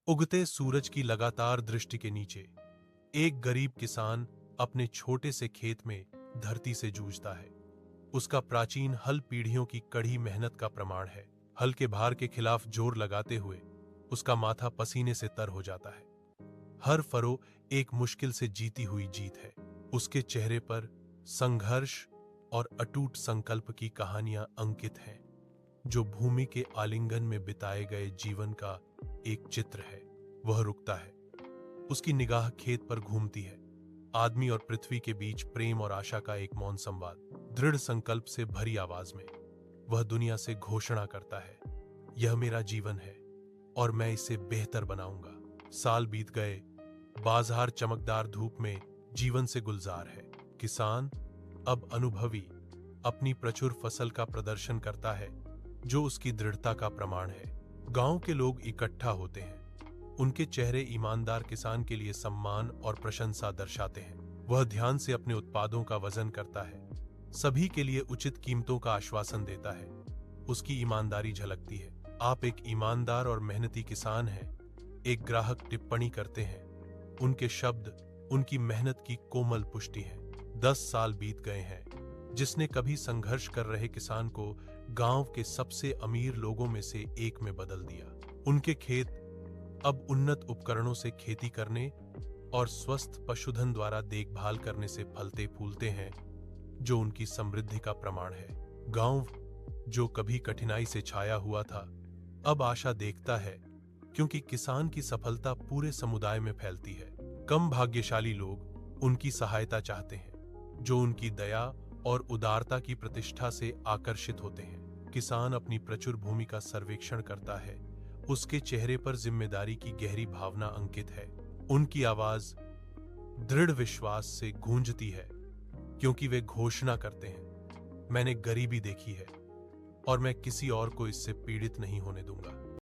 उगते सूरज की लगातार दृष्टि के नीचे एक गरीब किसान अपने छोटे से खेत में धरती से जूझता है। उसका प्राचीन हल पीढ़ियों की कड़ी मेहनत का प्रमाण है। हल के भार के खिलाफ जोर लगाते हुए उसका माथा पसीने से तर हो जाता है। हर फरो एक मुश्किल से जीती हुई जीत है। उसके चेहरे पर संघर्ष और अटूट संकल्प की कहानियां अंकित हैं, जो भूमि के आलिंगन में बिताए गए जीवन का एक चित्र है। वह रुकता है, उसकी निगाह खेत पर घूमती है। आदमी और पृथ्वी के बीच प्रेम और आशा का एक मौन संवाद। दृढ़ संकल्प से भरी आवाज में वह दुनिया से घोषणा करता है, यह मेरा जीवन है और मैं इसे बेहतर बनाऊंगा। साल बीत गए, बाजार चमकदार धूप में जीवन से गुलजार है। किसान अब अनुभवी अपनी प्रचुर फसल का प्रदर्शन करता है, जो उसकी दृढ़ता का प्रमाण है। गांव के लोग इकट्ठा होते हैं, उनके चेहरे ईमानदार किसान के लिए सम्मान और प्रशंसा दर्शाते हैं। वह ध्यान से अपने उत्पादों का वजन करता है, सभी के लिए उचित कीमतों का आश्वासन देता है। उसकी ईमानदारी झलकती है। आप एक ईमानदार और मेहनती किसान हैं, एक ग्राहक टिप्पणी करते हैं। उनके शब्द उनकी मेहनत की कोमल पुष्टि है। 10 साल बीत गए हैं, जिसने कभी संघर्ष कर रहे किसान को गांव के सबसे अमीर लोगों में से एक में बदल दिया। उनके खेत अब उन्नत उपकरणों से खेती करने और स्वस्थ पशुधन द्वारा देखभाल करने से फलते फूलते हैं, जो उनकी समृद्धि का प्रमाण है। गांव जो कभी कठिनाई से छाया हुआ था, अब आशा देखता है, क्योंकि किसान की सफलता पूरे समुदाय में फैलती है। कम भाग्यशाली लोग उनकी सहायता चाहते हैं, जो उनकी दया और उदारता की प्रतिष्ठा से आकर्षित होते हैं। किसान अपनी प्रचुर भूमि का सर्वेक्षण करता है। उसके चेहरे पर जिम्मेदारी की गहरी भावना अंकित है। उनकी आवाज दृढ़ विश्वास से गूंजती है, क्योंकि वे घोषणा करते हैं, मैंने गरीबी देखी है और मैं किसी और को इससे पीड़ित नहीं होने दूंगा।